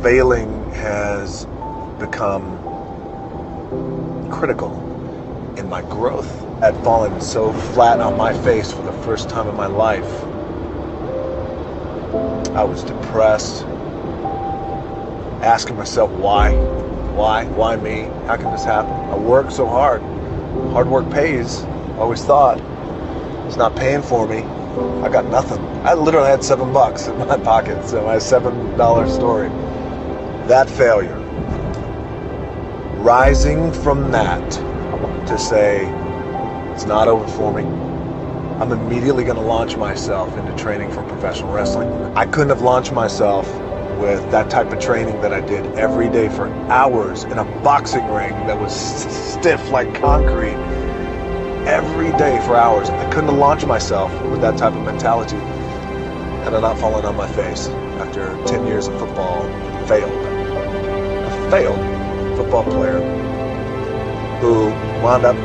failing has become critical in my growth. I'd fallen so flat on my face for the first time in my life. I was depressed, asking myself why me? How can this happen? I work so hard. Hard work pays, always thought. It's not paying for me. I got nothing. I literally had $7 in my pocket, so my $7 story. That failure. Rising from that to say, it's not over for me. I'm immediately going to launch myself into training for professional wrestling. I couldn't have launched myself with that type of training that I did every day for hours in a boxing ring that was stiff like concrete. Every day for hours. I couldn't have launched myself with that type of mentality had I not fallen on my face after 10 years of football. Failed. A failed football player who wound up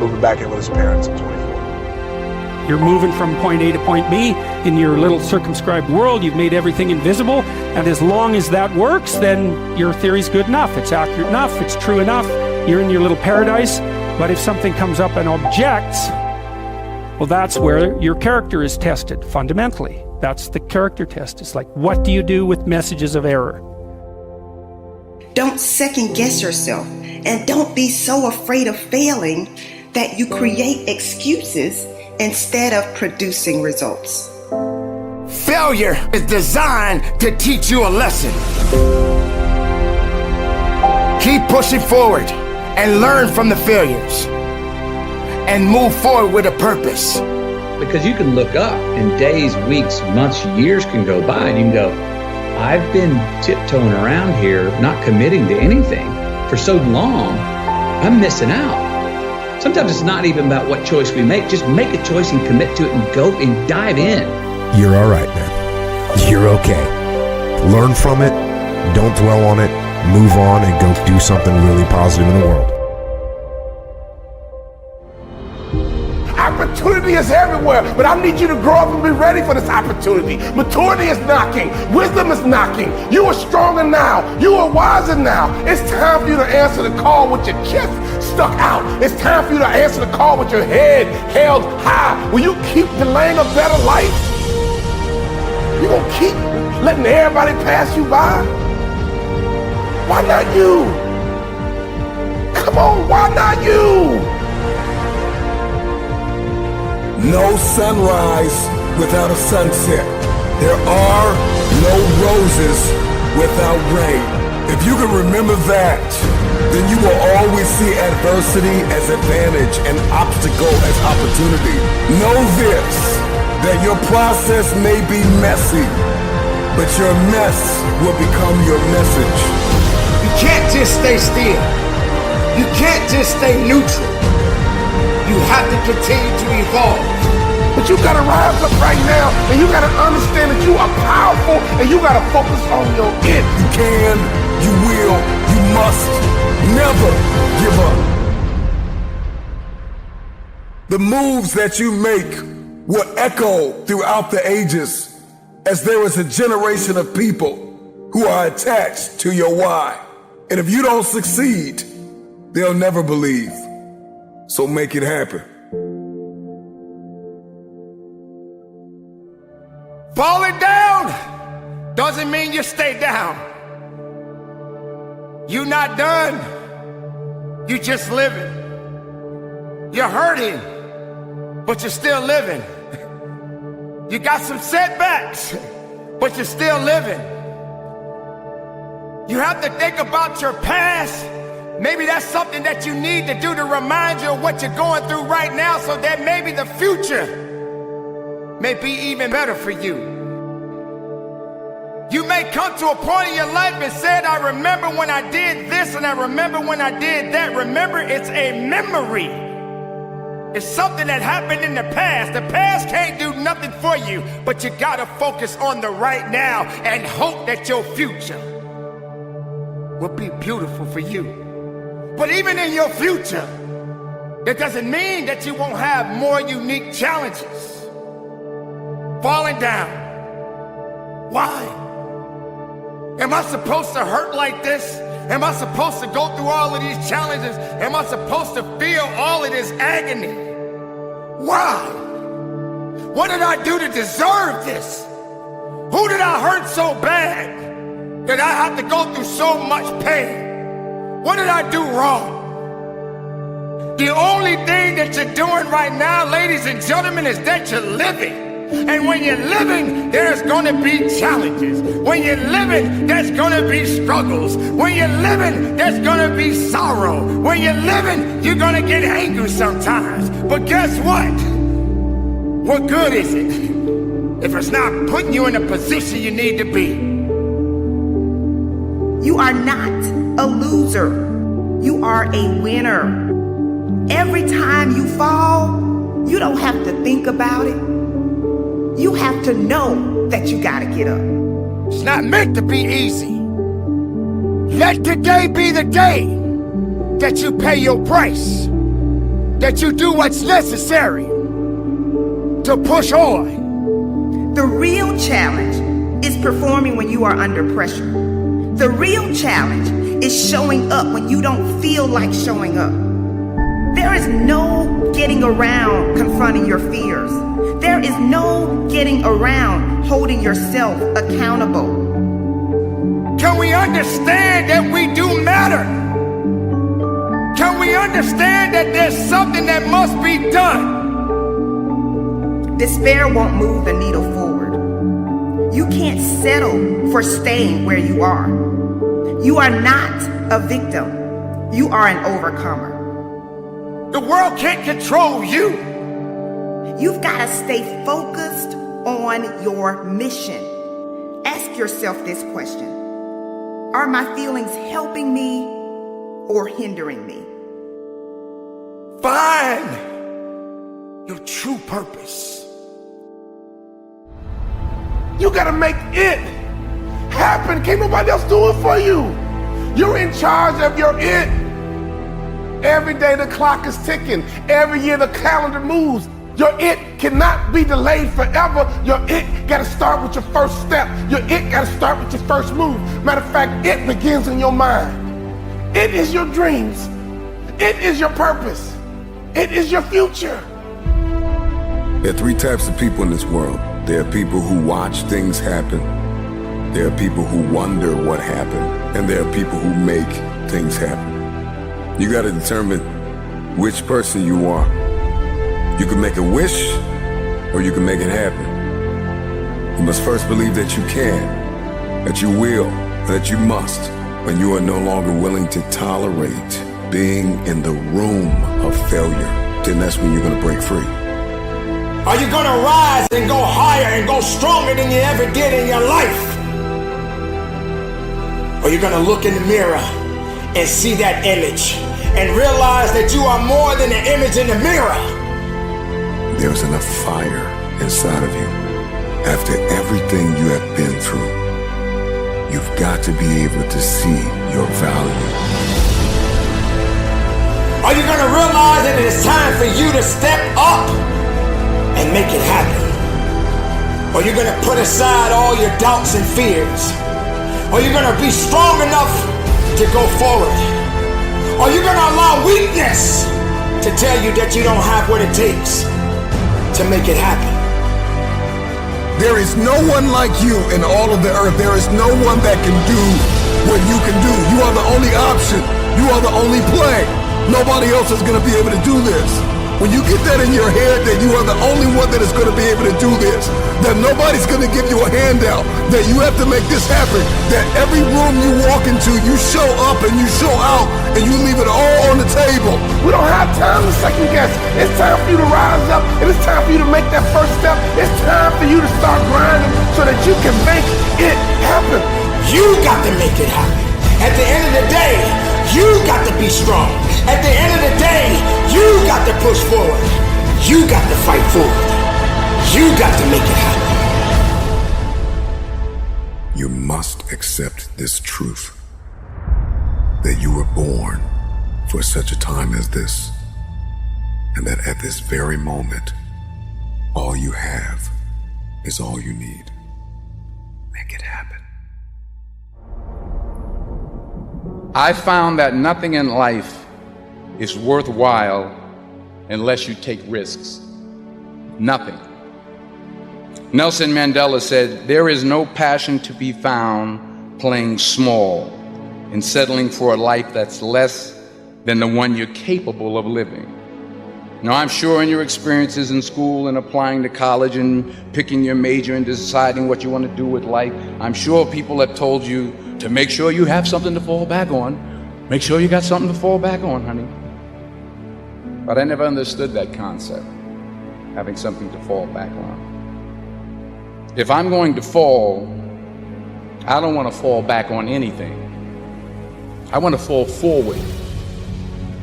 moving back in with his parents at 24. You're moving from point A to point B in your little circumscribed world. You've made everything invisible, and as long as that works, then your theory's good enough. It's accurate enough. It's true enough. You're in your little paradise. But if something comes up and objects, well, that's where your character is tested, fundamentally. That's the character test. It's like, what do you do with messages of error? Don't second guess yourself, and don't be so afraid of failing that you create excuses instead of producing results. Failure is designed to teach you a lesson. Keep pushing forward and learn from the failures and move forward with a purpose. Because you can look up and days, weeks, months, years can go by and you can go, I've been tiptoeing around here, not committing to anything for so long, I'm missing out. Sometimes it's not even about what choice we make. Just make a choice and commit to it and go and dive in. You're all right, man. You're okay. Learn from it. Don't dwell on it. Move on and go do something really positive in the world. Opportunity is everywhere, but I need you to grow up and be ready for this opportunity. Maturity is knocking. Wisdom is knocking. You are stronger now. You are wiser now. It's time for you to answer the call with your chest stuck out. It's time for you to answer the call with your head held high. Will you keep delaying a better life? You gonna keep letting everybody pass you by? Why not you? Come on, why not you? No sunrise without a sunset. There are no roses without rain. If you can remember that, then you will always see adversity as advantage and obstacle as opportunity. Know this, that your process may be messy, but your mess will become your message. You can't just stay still. You can't just stay neutral. You have to continue to evolve. But you gotta rise up right now, and you gotta understand that you are powerful, and you gotta focus on your it. You can, you will, you must never give up. The moves that you make will echo throughout the ages, as there is a generation of people who are attached to your why. And if you don't succeed, they'll never believe. So make it happen. Falling down doesn't mean you stay down. You're not done. You're just living. You're hurting, but you're still living. You got some setbacks, but you're still living. You have to think about your past. Maybe that's something that you need to do to remind you of what you're going through right now, so that maybe the future may be even better for you. You may come to a point in your life and said, I remember when I did this and I remember when I did that. Remember, it's a memory. It's something that happened in the past. The past can't do nothing for you, but you gotta focus on the right now and hope that your future will be beautiful for you. But even in your future, that doesn't mean that you won't have more unique challenges. Falling down. Why? Am I supposed to hurt like this? Am I supposed to go through all of these challenges? Am I supposed to feel all of this agony? Why? What did I do to deserve this? Who did I hurt so bad that I have to go through so much pain? What did I do wrong? The only thing that you're doing right now, ladies and gentlemen, is that you're living. And when you're living, there's gonna be challenges. When you're living, there's gonna be struggles. When you're living, there's gonna be sorrow. When you're living, you're gonna get angry sometimes. But guess what? What good is it if it's not putting you in a position you need to be? You are not a loser. You are a winner. Every time you fall, you don't have to think about it. You have to know that you gotta get up. It's not meant to be easy. Let today be the day that you pay your price, that you do what's necessary to push on. The real challenge is performing when you are under pressure. The real challenge is showing up when you don't feel like showing up. There is no getting around confronting your fears. There is no getting around holding yourself accountable. Can we understand that we do matter? Can we understand that there's something that must be done? Despair won't move the needle forward. You can't settle for staying where you are. You are not a victim. You are an overcomer. The world can't control you. You've got to stay focused on your mission. Ask yourself this question. Are my feelings helping me or hindering me? Find your true purpose. You gotta make it happen. Can't nobody else do it for you. You're in charge of your it. Every day the clock is ticking. Every year the calendar moves. Your it cannot be delayed forever. Your it gotta start with your first step. Your it gotta start with your first move. Matter of fact, it begins in your mind. It is your dreams. It is your purpose. It is your future. There are three types of people in this world. There are people who watch things happen. There are people who wonder what happened. And there are people who make things happen. You gotta determine which person you are. You can make a wish, or you can make it happen. You must first believe that you can, that you will, that you must, when you are no longer willing to tolerate being in the room of failure. Then that's when you're gonna break free. Are you gonna rise and go higher and go stronger than you ever did in your life? Or you're gonna look in the mirror and see that image and realize that you are more than the image in the mirror? There's enough fire inside of you. After everything you have been through, you've got to be able to see your value. Are you gonna realize that it is time for you to step up and make it happen? Or you're gonna put aside all your doubts and fears? Or you're gonna be strong enough to go forward? Or you're gonna allow weakness to tell you that you don't have what it takes to make it happen? There is no one like you in all of the earth. There is no one that can do what you can do. You are the only option. You are the only play. Nobody else is going to be able to do this. When you get that in your head that you are the only one that is going to be able to do this, that nobody's going to give you a handout, that you have to make this happen, that every room you walk into, you show up and you show out and you leave it all on the table. We don't have time to second guess. It's time for you to rise up, and it's time for you to make that first step. It's time for you to start grinding so that you can make it happen. You got to make it happen. At the end of the day, you got to be strong. At the end of the day, you got to push forward. You got to fight forward. You got to make it happen. You must accept this truth, that you were born for such a time as this, and that at this very moment, all you have is all you need. Make it happen. I found that nothing in life is worthwhile unless you take risks. Nothing. Nelson Mandela said, "There is no passion to be found playing small and settling for a life that's less than the one you're capable of living." Now, I'm sure in your experiences in school and applying to college and picking your major and deciding what you want to do with life, I'm sure people have told you to make sure you have something to fall back on. Make sure you got something to fall back on, honey. But I never understood that concept, having something to fall back on. If I'm going to fall, I don't want to fall back on anything. I want to fall forward.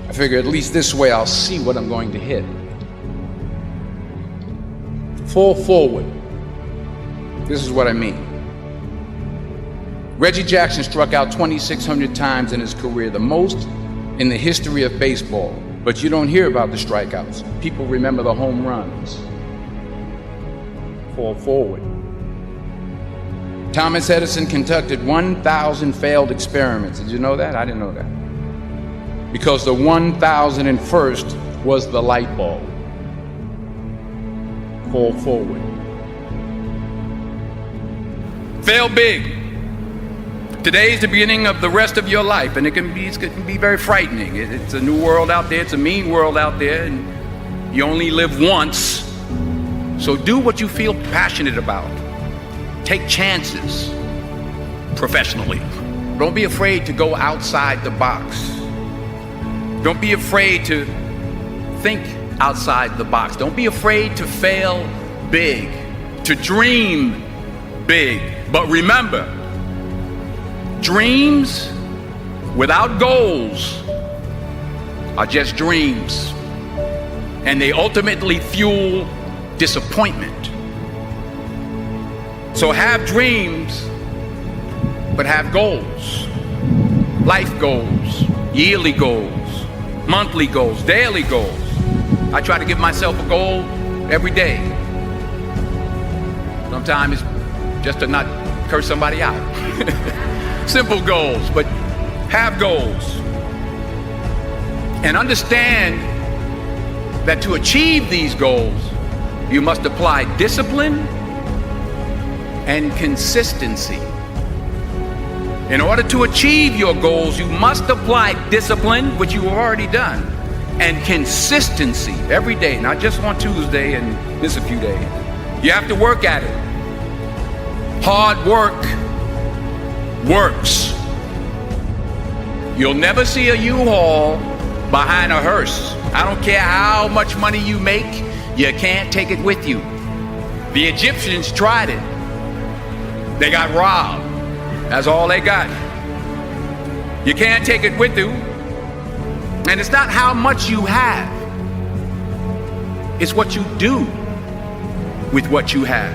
I figure at least this way I'll see what I'm going to hit. Fall forward. This is what I mean. Reggie Jackson struck out 2,600 times in his career, the most in the history of baseball. But you don't hear about the strikeouts. People remember the home runs. Fall forward. Thomas Edison conducted 1,000 failed experiments. Did you know that? I didn't know that. Because the 1,001st was the light bulb. Fall forward. Fail big. Today is the beginning of the rest of your life, and it can be very frightening. It's a new world out there. It's a mean world out there, and you only live once. So do what you feel passionate about. Take chances professionally. Don't be afraid to go outside the box. Don't be afraid to think outside the box. Don't be afraid to fail big, to dream big. But remember, dreams without goals are just dreams, and they ultimately fuel disappointment. So have dreams, but have goals. Life goals, yearly goals, monthly goals, daily goals. I try to give myself a goal every day. Sometimes it's just to not curse somebody out. Simple goals, but have goals. And understand that to achieve these goals, you must apply discipline and consistency. In order to achieve your goals, you must apply discipline, which you have already done, and consistency every day, not just on Tuesday and miss a few days. You have to work at it. Hard work works. You'll never see a U-Haul behind a hearse. I don't care how much money you make, you can't take it with you. The Egyptians tried it. They got robbed. That's all they got. You can't take it with you. And it's not how much you have. It's what you do with what you have.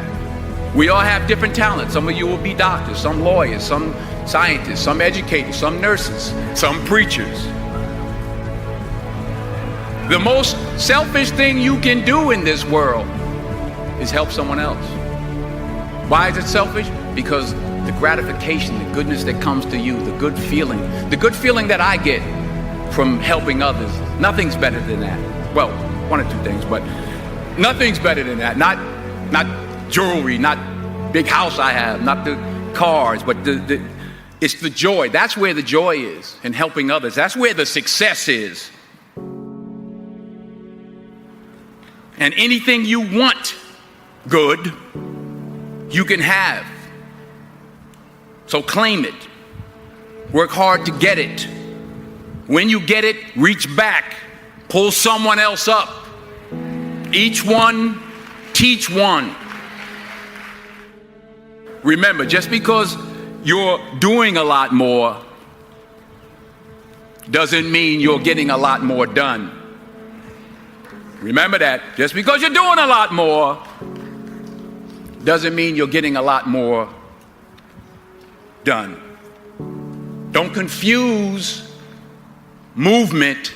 We all have different talents. Some of you will be doctors, some lawyers, some scientists, some educators, some nurses, some preachers. The most selfish thing you can do in this world is help someone else. Why is it selfish? Because the gratification, the goodness that comes to you, the good feeling that I get from helping others, nothing's better than that. Well, one or two things, but nothing's better than that. Not jewelry, not big house I have, not the cars, but it's the joy. That's where the joy is in helping others. That's where the success is. And anything you want good, you can have. So claim it. Work hard to get it. When you get it, reach back. Pull someone else up. Each one, teach one. Remember, just because you're doing a lot more doesn't mean you're getting a lot more done. Remember that. Just because you're doing a lot more doesn't mean you're getting a lot more done. Don't confuse movement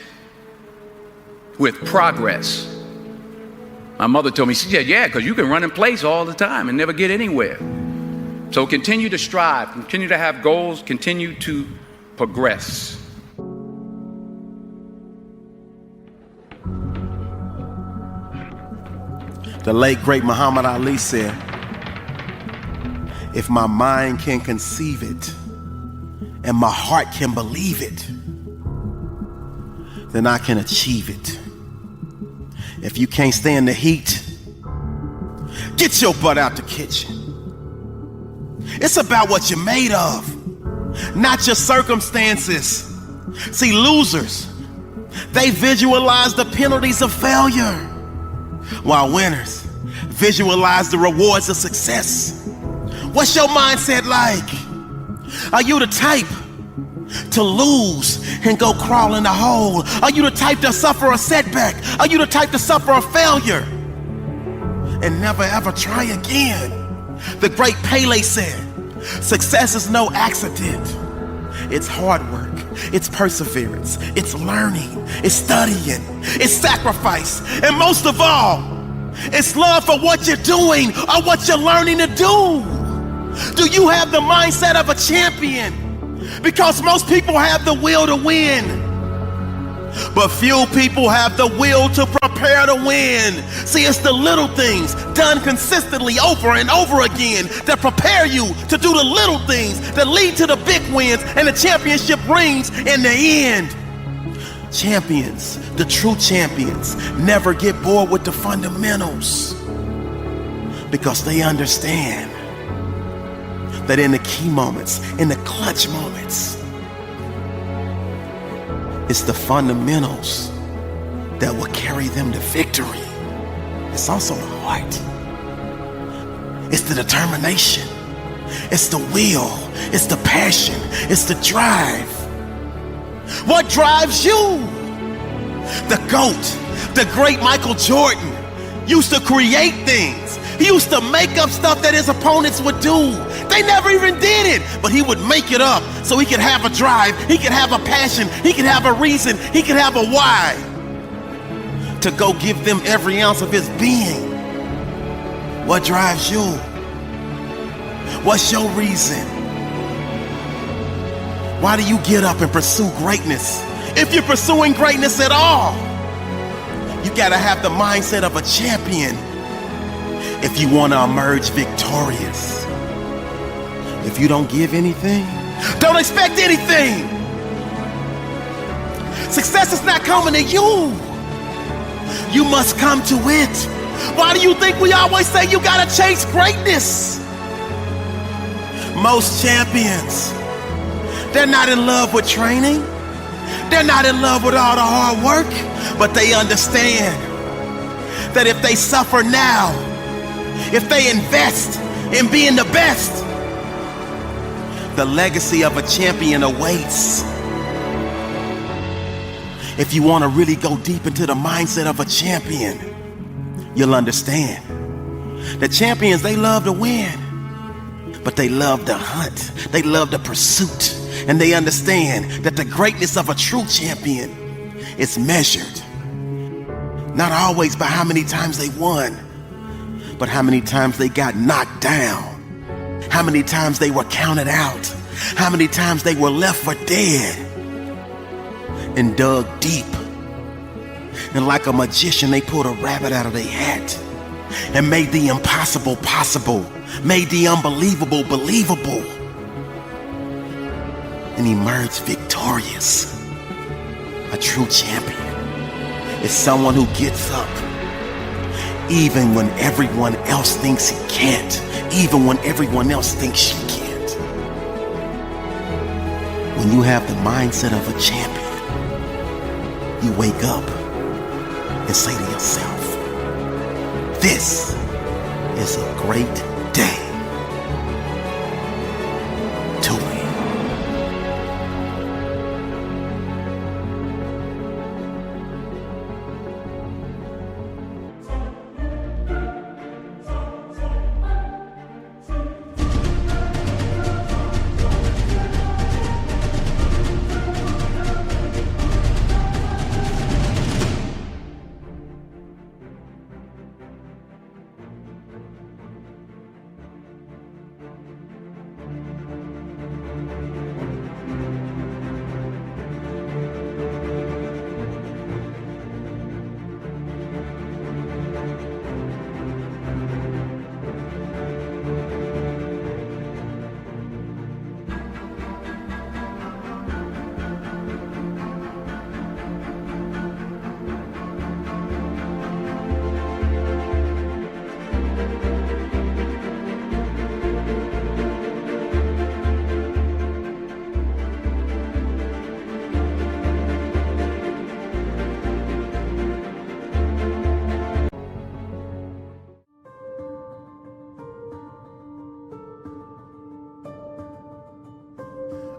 with progress. My mother told me, she said, yeah, because you can run in place all the time and never get anywhere. So continue to strive, continue to have goals, continue to progress. The late, great Muhammad Ali said, if my mind can conceive it and my heart can believe it, then I can achieve it. If you can't stand the heat, get your butt out the kitchen. It's about what you're made of, not your circumstances. See, losers, they visualize the penalties of failure, while winners visualize the rewards of success. What's your mindset like? Are you the type to lose and go crawl in a hole? Are you the type to suffer a setback? Are you the type to suffer a failure and never ever try again? The great Pele said, success is no accident. It's hard work, it's perseverance, it's learning, it's studying, it's sacrifice, and most of all, it's love for what you're doing or what you're learning to do. Do you have the mindset of a champion? Because most people have the will to win, but few people have the will to prepare to win. See, it's the little things done consistently over and over again that prepare you to do the little things that lead to the big wins and the championship rings in the end. Champions, the true champions, never get bored with the fundamentals because they understand that in the key moments, in the clutch moments, it's the fundamentals that will carry them to victory. It's also the heart. It's the determination. It's the will. It's the passion. It's the drive. What drives you? The GOAT, the great Michael Jordan, used to create things. He used to make up stuff that his opponents would do. They never even did it, but he would make it up so he could have a drive, he could have a passion, he could have a reason, he could have a why to go give them every ounce of his being. What drives you? What's your reason? Why do you get up and pursue greatness? If you're pursuing greatness at all, you gotta have the mindset of a champion if you want to emerge victorious. If you don't give anything, don't expect anything. Success is not coming to you. You must come to it. Why do you think we always say you gotta chase greatness? Most champions, they're not in love with training. They're not in love with all the hard work, but they understand that if they suffer now, if they invest in being the best, the legacy of a champion awaits. If you want to really go deep into the mindset of a champion, you'll understand that champions, they love to win, but they love the hunt. They love the pursuit. And they understand that the greatness of a true champion is measured not always by how many times they won, but how many times they got knocked down, how many times they were counted out, how many times they were left for dead and dug deep. And like a magician, they pulled a rabbit out of their hat and made the impossible possible, made the unbelievable believable, and emerged victorious. A true champion is someone who gets up even when everyone else thinks he can't, even when everyone else thinks she can't. When you have the mindset of a champion, you wake up and say to yourself, this is a great day to win.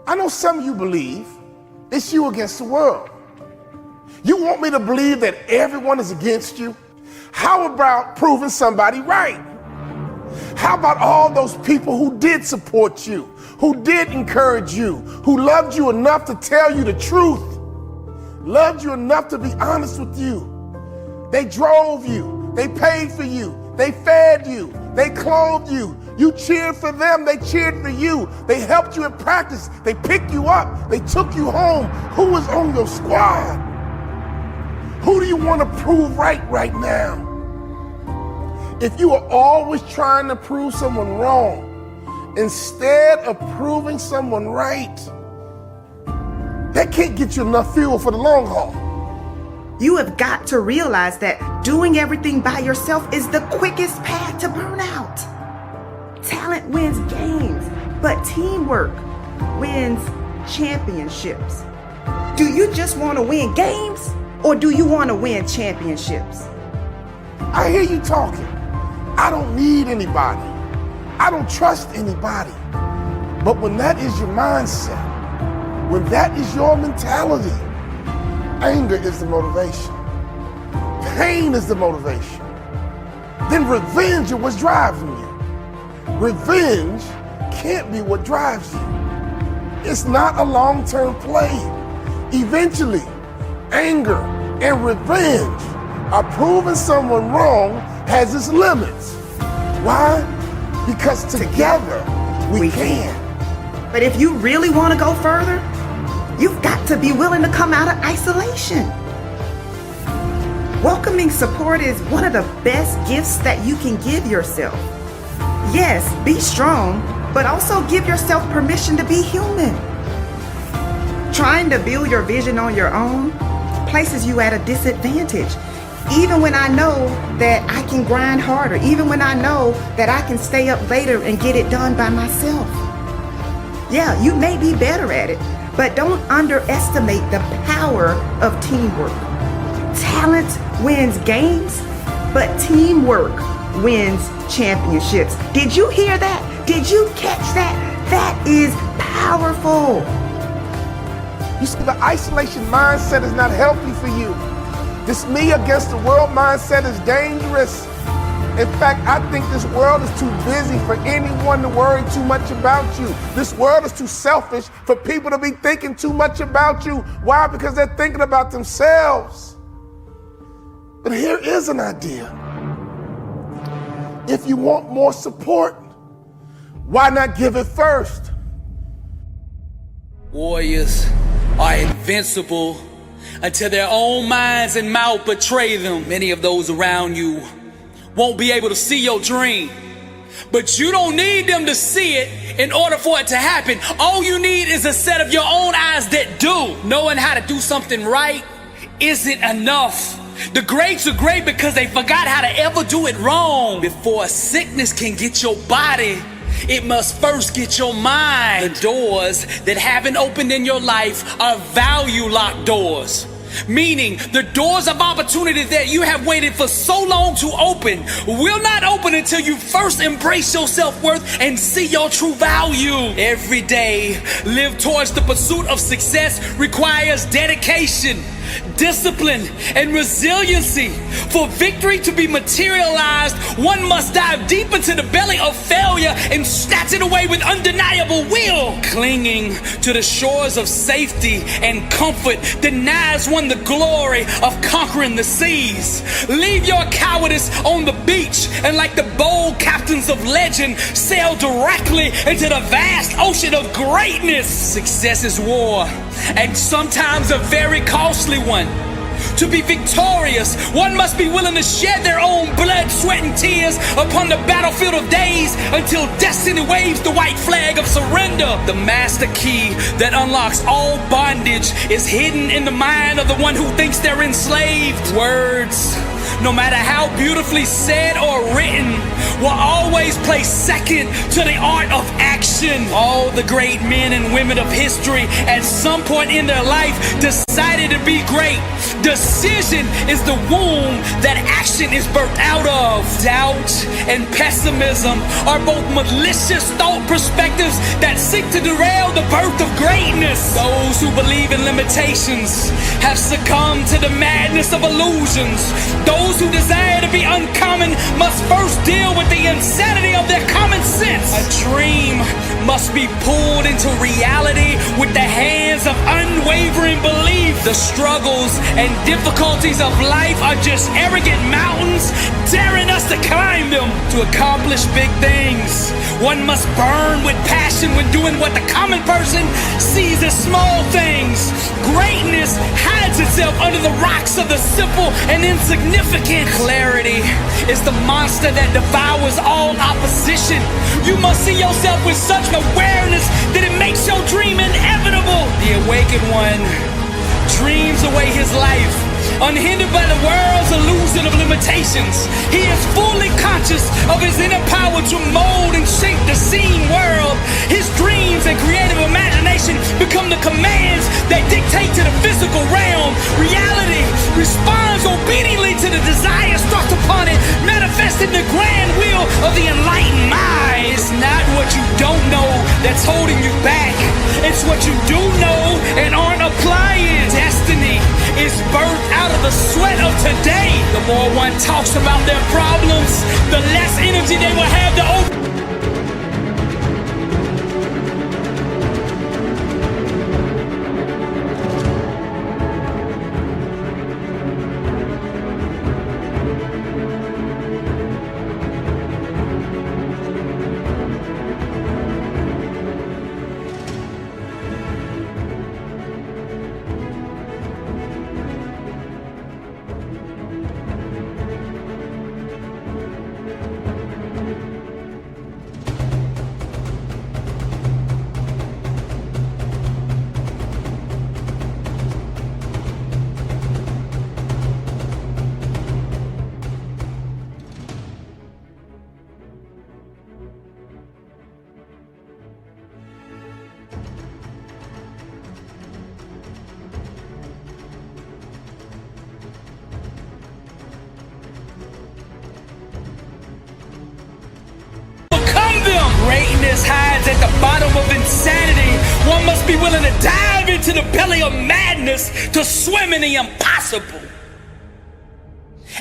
I know some of you believe it's you against the world. You want me to believe that everyone is against you? How about proving somebody right? How about all those people who did support you, who did encourage you, who loved you enough to tell you the truth, loved you enough to be honest with you? They drove you, they paid for you, they fed you, they clothed you. You cheered for them, they cheered for you. They helped you in practice, they picked you up, they took you home. Who was on your squad? Who do you want to prove right now? If you are always trying to prove someone wrong instead of proving someone right, that can't get you enough fuel for the long haul. You have got to realize that doing everything by yourself is the quickest path to burnout. Talent wins games, but teamwork wins championships. Do you just want to win games, or do you want to win championships? I hear you talking. I don't need anybody. I don't trust anybody. But when that is your mindset, when that is your mentality, anger is the motivation. Pain is the motivation. Then revenge is what's driving you. Revenge can't be what drives you. It's not a long-term play. Eventually, anger and revenge are proving someone wrong has its limits. Why? Because together we can. But if you really want to go further, you've got to be willing to come out of isolation. Welcoming support is one of the best gifts that you can give yourself. Yes, be strong, but also give yourself permission to be human. Trying to build your vision on your own places you at a disadvantage. Even when I know that I can grind harder, even when I know that I can stay up later and get it done by myself. Yeah, you may be better at it, but don't underestimate the power of teamwork. Talent wins games, but teamwork wins championships. Did you hear that? Did you catch that? That is powerful. You see, the isolation mindset is not healthy for you. This me against the world mindset is dangerous. In fact, I think this world is too busy for anyone to worry too much about you. This world is too selfish for people to be thinking too much about you. Why? Because they're thinking about themselves. But here is an idea. If you want more support, why not give it first? Warriors are invincible until their own minds and mouth betray them. Many of those around you won't be able to see your dream, but you don't need them to see it in order for it to happen. All you need is a set of your own eyes that do. Knowing how to do something right isn't enough. The greats are great because they forgot how to ever do it wrong. Before sickness can get your body, it must first get your mind. The doors that haven't opened in your life are value locked doors. Meaning the doors of opportunity that you have waited for so long to open will not open until you first embrace your self-worth and see your true value. Every day, live towards the pursuit of success requires dedication, discipline, and resiliency. For victory to be materialized, one must dive deep into the belly of failure and snatch it away with undeniable will. Clinging to the shores of safety and comfort denies one the glory of conquering the seas. Leave your cowardice on the beach and, like the bold captains of legend, sail directly into the vast ocean of greatness. Success is war, and sometimes a very costly one. To be victorious, one must be willing to shed their own blood, sweat, and tears upon the battlefield of days until destiny waves the white flag of surrender. The master key that unlocks all bondage is hidden in the mind of the one who thinks they're enslaved. Words no matter how beautifully said or written, will always place second to the art of action. All the great men and women of history at some point in their life decided to be great. Decision is the womb that action is birthed out of. Doubt and pessimism are both malicious thought perspectives that seek to derail the birth of greatness. Those who believe in limitations have succumbed to the madness of illusions. Those who desire to be uncommon must first deal with the insanity of their common sense. A dream must be pulled into reality with the hands of unwavering belief. The struggles and difficulties of life are just arrogant mountains daring us to climb them. To accomplish big things, one must burn with passion when doing what the common person sees as small things. Greatness hides itself under the rocks of the simple and insignificant. Clarity is the monster that devours all opposition. You must see yourself with such awareness that it makes your dream inevitable. The awakened one dreams away his life, unhindered by the world's illusion of limitations. He is fully conscious of his inner power to mold and shape the seen world. His dreams and creative imagination become the commands that dictate to the physical realm. Reality responds obediently to the desire struck upon it, manifesting the grand will of the enlightened mind. It's not what you don't know that's holding you back. It's what you do know and aren't applying. Destiny is birthed out of the sweat of today. The more one talks about their problems, the less energy they will have to open. Greatness hides at the bottom of insanity. One must be willing to dive into the belly of madness to swim in the impossible.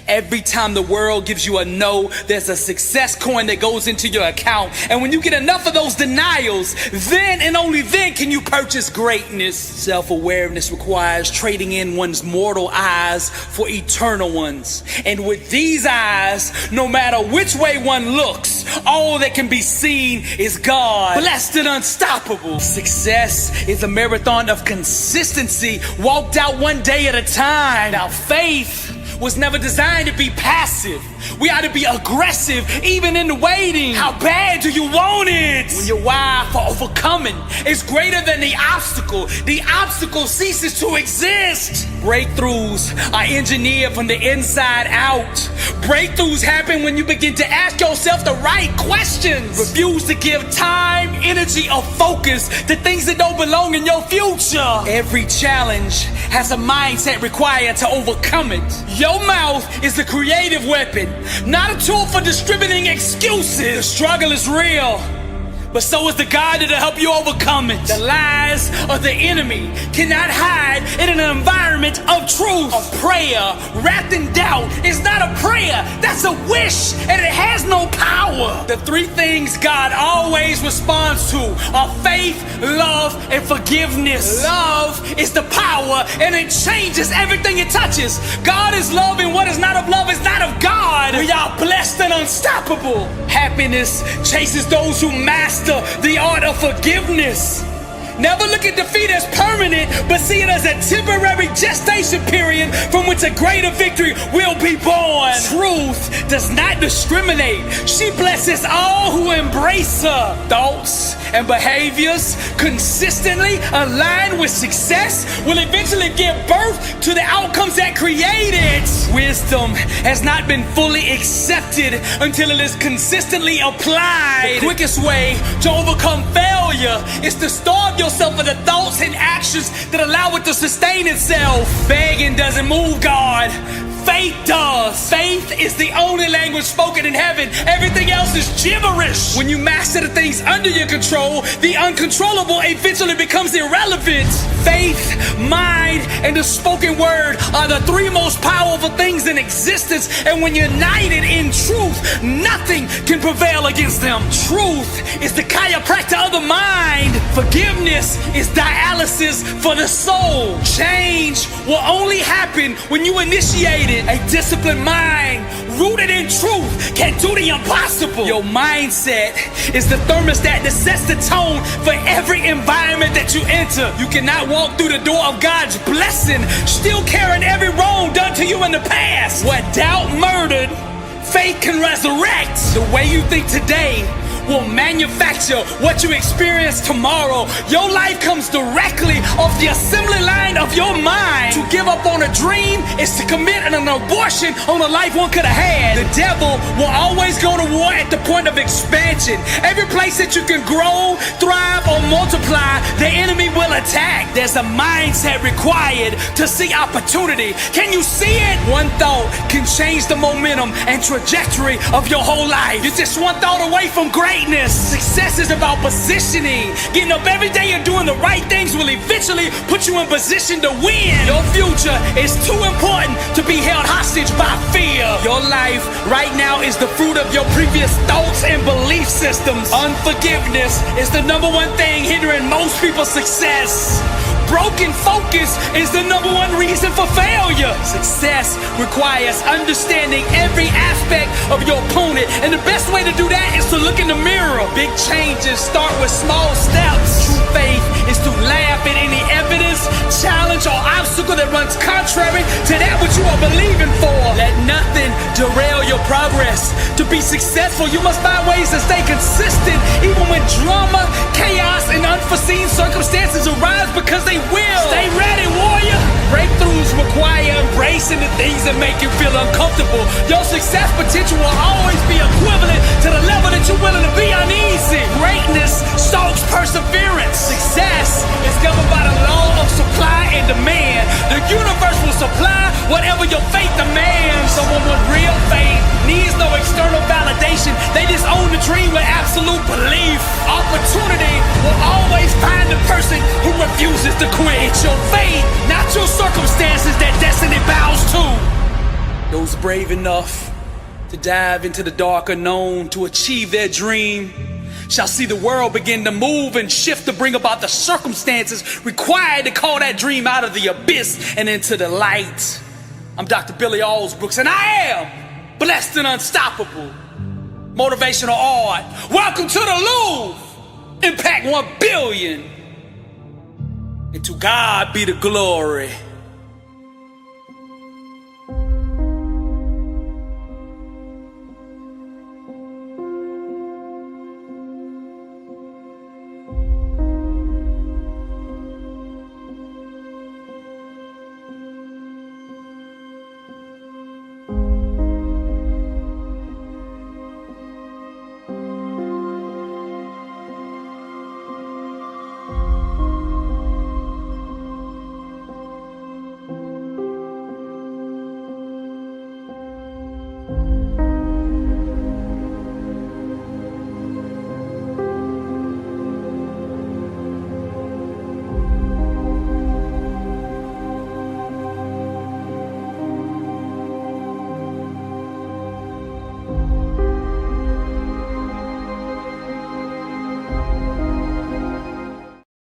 Every time the world gives you a no, there's a success coin that goes into your account. And when you get enough of those denials, then and only then can you purchase greatness. Self-awareness requires trading in one's mortal eyes for eternal ones. And with these eyes, no matter which way one looks, all that can be seen is God, blessed and unstoppable. Success is a marathon of consistency, walked out one day at a time. Now faith was never designed to be passive. We ought to be aggressive, even in the waiting. How bad do you want it? When your why for overcoming is greater than the obstacle ceases to exist. Breakthroughs are engineered from the inside out. Breakthroughs happen when you begin to ask yourself the right questions. Refuse to give time, energy, or focus to things that don't belong in your future. Every challenge has a mindset required to overcome it. Your mouth is the creative weapon, not a tool for distributing excuses. The struggle is real, but so is the God that'll help you overcome it. The lies of the enemy cannot hide in an environment of truth. A prayer wrapped in doubt is not a prayer, that's a wish, and it has no power. The three things God always responds to are faith, love, and forgiveness. Love is the power, and it changes everything it touches. God is love, and what is not of love is not of God. We are blessed and unstoppable. Happiness chases those who master the art of forgiveness. Never look at defeat as permanent, but see it as a temporary gestation period from which a greater victory will be born. Truth does not discriminate. She blesses all who embrace her. Thoughts and behaviors consistently aligned with success will eventually give birth to the outcomes that create it. Wisdom has not been fully accepted until it is consistently applied. The quickest way to overcome failure is to starve yourself of the thoughts and actions that allow it to sustain itself. Begging doesn't move God. Faith does. Faith is the only language spoken in heaven. Everything else is gibberish. When you master the things under your control, the uncontrollable eventually becomes irrelevant. Faith, mind, and the spoken word are the three most powerful things in existence, and when united in truth, nothing can prevail against them. Truth is the chiropractor of the mind. Forgiveness is dialysis for the soul. Change will only happen when you initiate it. A disciplined mind rooted in truth can do the impossible. Your mindset is the thermostat that sets the tone for every environment that you enter. You cannot walk through the door of God's blessing still carrying every wrong done to you in the past. What doubt murdered, faith can resurrect. The way you think today will manufacture what you experience tomorrow. Your life comes directly off the assembly line of your mind. To give up on a dream is to commit an abortion on a life one could have had. The devil will always go to war at the point of expansion. Every place that you can grow, thrive, or multiply, the enemy will attack. There's a mindset required to see opportunity. Can you see it? One thought can change the momentum and trajectory of your whole life. You're just one thought away from greatness. Success is about positioning. Getting up every day and doing the right things will eventually put you in position to win. Your future is too important to be held hostage by fear. Your life right now is the fruit of your previous thoughts and belief systems. Unforgiveness is the number one thing hindering most people's success. Broken focus is the number one reason for failure. Success requires understanding every aspect of your opponent, and the best way to do that is to look in the mirror. Big changes start with small steps. True faith is to laugh at any evidence, challenge, or obstacle that runs contrary to that which you are believing for. Let nothing derail your progress. To be successful, you must find ways to stay consistent even when drama, chaos, and unforeseen circumstances arise, because they will. Stay ready, warrior. Breakthroughs require embracing the things that make you feel uncomfortable. Your success potential will always be equivalent to the level that you're willing to be uneasy. Greatness stalks perseverance. Success is governed by the law of supply and demand. The universe will supply whatever your faith demands. Someone with real faith needs no external validation. They just own the dream with absolute belief. Opportunity will always find the person who refuses to quit. It's your faith, not your circumstances, that destiny bows to. Those brave enough to dive into the dark unknown to achieve their dream shall see the world begin to move and shift to bring about the circumstances required to call that dream out of the abyss and into the light. I'm Dr. Billy Allsbrooks, and I am blessed and unstoppable. Motivational art. Welcome to the Louvre. Impact 1 billion. And to God be the glory.